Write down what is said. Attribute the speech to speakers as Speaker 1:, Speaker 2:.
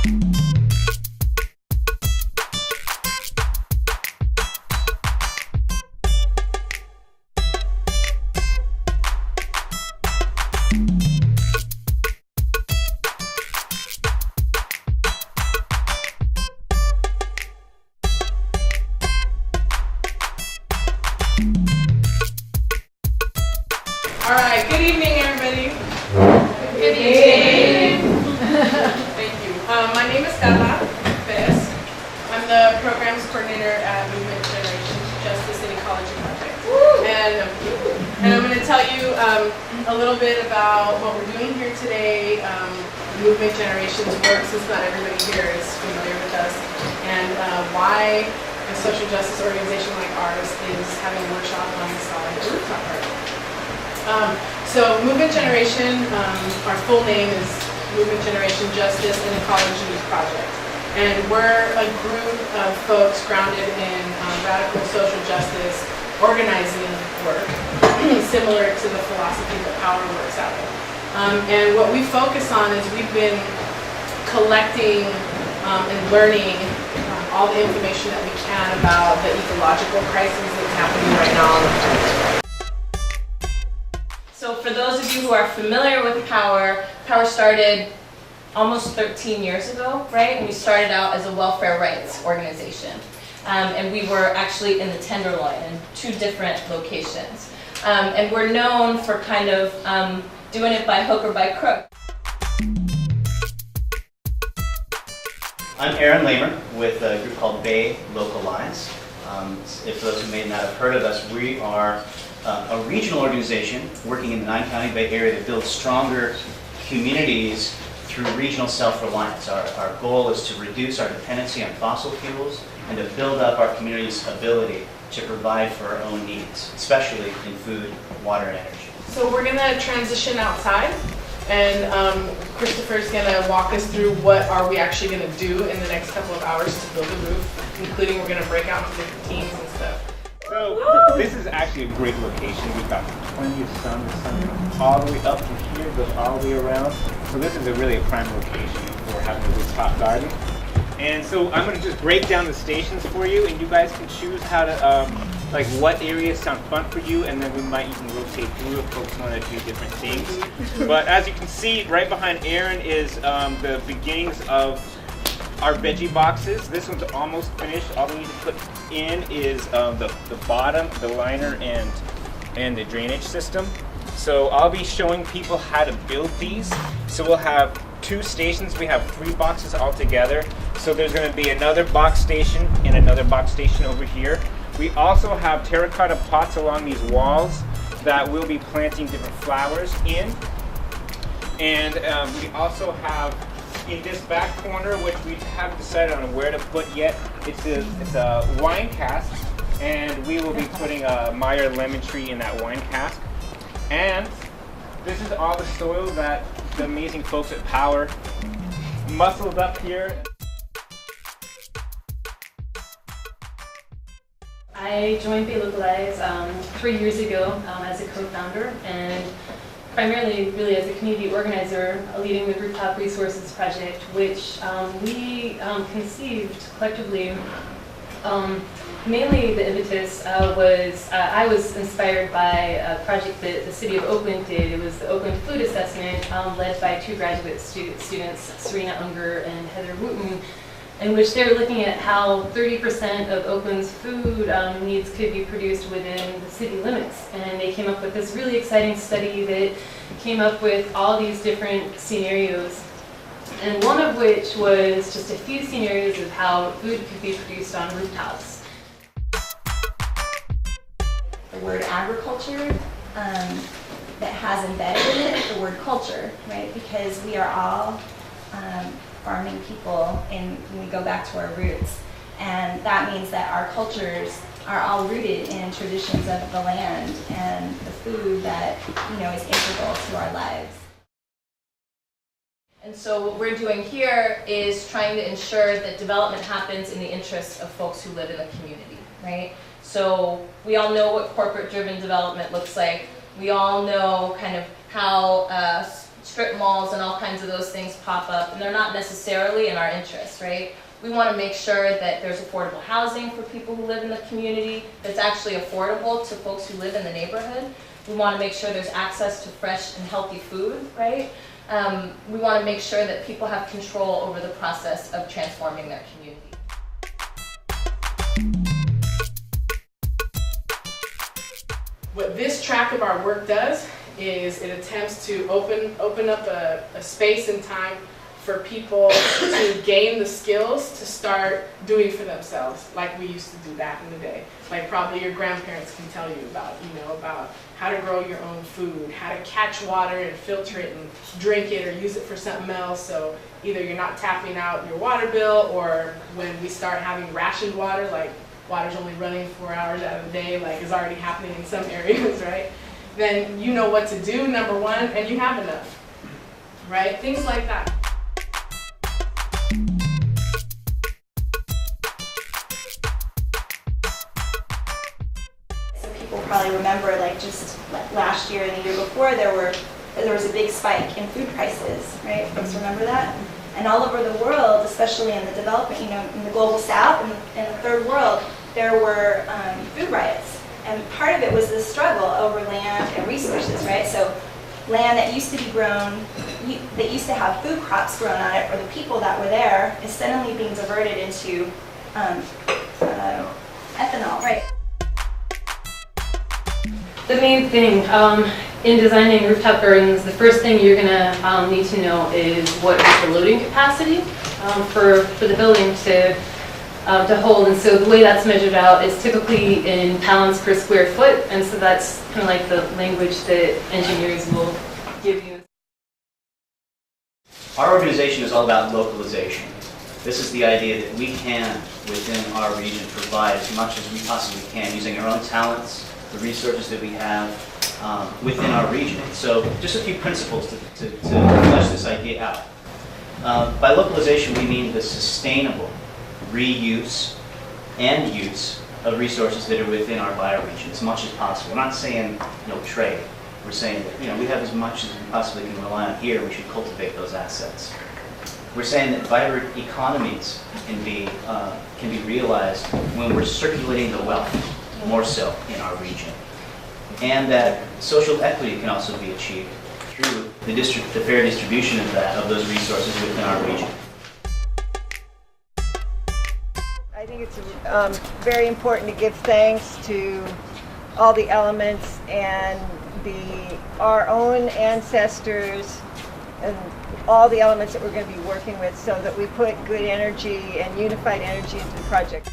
Speaker 1: All right, good evening, everybody.
Speaker 2: Good evening.
Speaker 1: Thank you. My name is Maeda-Pease. I'm the programs coordinator at Movement Generation Justice and Ecology Project. And I'm going to tell you a little bit about what we're doing here today, Movement Generation's work, since not everybody here is familiar with us, and why a social justice organization like ours is having a workshop on installing a rooftop garden. So Movement Generation, our full name is Movement Generation Justice and Ecology Project. And we're a group of folks grounded in radical social justice organizing work, similar to the philosophy that Power works out of. And what we focus on is we've been collecting and learning all the information that we can about the ecological crisis that's happening right now on the planet.
Speaker 2: So for those of you who are familiar with Power, Power started almost 13 years ago, right? And we started out as a welfare rights organization. And we were actually in the Tenderloin in 2 different locations. And we're known for kind of doing it by hook or by crook.
Speaker 3: I'm Aaron Lamer with a group called Localize. If those who may not have heard of us, we are a regional organization working in the 9-county Bay Area to build stronger communities through regional self-reliance. Our goal is to reduce our dependency on fossil fuels and to build up our community's ability to provide for our own needs, especially in food, water, and energy.
Speaker 1: So we're going to transition outside, and Christopher's going to walk us through what are we actually going to do in the next couple of hours to build a roof, including we're going to break out into different teams and stuff.
Speaker 4: So this is actually a great location. We've got plenty of sun. The sun comes all the way up from here, goes all the way around. So this is really a prime location for having a rooftop garden. And so I'm going to just break down the stations for you, and you guys can choose how to, like what areas sound fun for you, and then we might even rotate through if folks want to do different things. But as you can see, right behind Aaron is the beginnings of our veggie boxes. This one's almost finished. All we need to put in is the bottom, the liner, and the drainage system. So I'll be showing people how to build these. So we'll have 2 stations. We have 3 boxes all together. So there's going to be another box station and another box station over here. We also have terracotta pots along these walls that we'll be planting different flowers in. And we also have in this back corner, which we haven't decided on where to put yet, it's a wine cask, and we will be putting a Meyer lemon tree in that wine cask. And this is all the soil that the amazing folks at Power muscled up here.
Speaker 5: I joined Localize 3 years ago as a co-founder, and primarily really as a community organizer leading the Rooftop Resources Project, which we conceived collectively. Mainly the impetus was, I was inspired by a project that the city of Oakland did. It was the Oakland Food Assessment led by 2 graduate students, Serena Unger and Heather Wooten, in which they were looking at how 30% of Oakland's food needs could be produced within the city limits. And they came up with this really exciting study that came up with all these different scenarios, and one of which was just a few scenarios of how food could be produced on rooftops.
Speaker 6: The word agriculture that has embedded in it the word culture, right? Because we are all farming people, and we go back to our roots, and that means that our cultures are all rooted in traditions of the land and the food that is integral to our lives.
Speaker 2: And so what we're doing here is trying to ensure that development happens in the interest of folks who live in the community, right? So we all know what corporate-driven development looks like. We all know kind of how strip malls and all kinds of those things pop up, and they're not necessarily in our interest, right? We want to make sure that there's affordable housing for people who live in the community, that's actually affordable to folks who live in the neighborhood. We want to make sure there's access to fresh and healthy food, right? We want to make sure that people have control over the process of transforming their community.
Speaker 1: What this track of our work does is it attempts to open up a space and time for people to gain the skills to start doing for themselves, like we used to do back in the day. Like probably your grandparents can tell you about, about how to grow your own food, how to catch water and filter it and drink it or use it for something else. So either you're not tapping out your water bill, or when we start having rationed water, like water's only running 4 hours out of the day, like is already happening in some areas, right? Then you know what to do, number one, and you have enough, right? Things like that.
Speaker 6: People probably remember, like just last year and the year before, there was a big spike in food prices, right? Folks remember that? And all over the world, especially in the developing, in the global south and in the third world, there were food riots. And part of it was the struggle over land and resources, right? So land that used to be grown, that used to have food crops grown on it, or the people that were there, is suddenly being diverted into ethanol, right?
Speaker 5: The main thing in designing rooftop gardens, the first thing you're going to need to know is what is the loading capacity for the building to hold. And so the way that's measured out is typically in pounds per square foot, and so that's kind of like the language that engineers will give you.
Speaker 3: Our organization is all about localization. This is the idea that we can, within our region, provide as much as we possibly can using our own talents, the resources that we have within our region. So just a few principles to flesh this idea out. By localization, we mean the sustainable reuse and use of resources that are within our bioregion as much as possible. We're not saying no trade. We're saying that we have as much as we possibly can rely on here. We should cultivate those assets. We're saying that vibrant economies can be realized when we're circulating the wealth more so in our region, and that social equity can also be achieved through the fair distribution of those resources within our region.
Speaker 7: I think it's very important to give thanks to all the elements and our own ancestors and all the elements that we're going to be working with, so that we put good energy and unified energy into the project.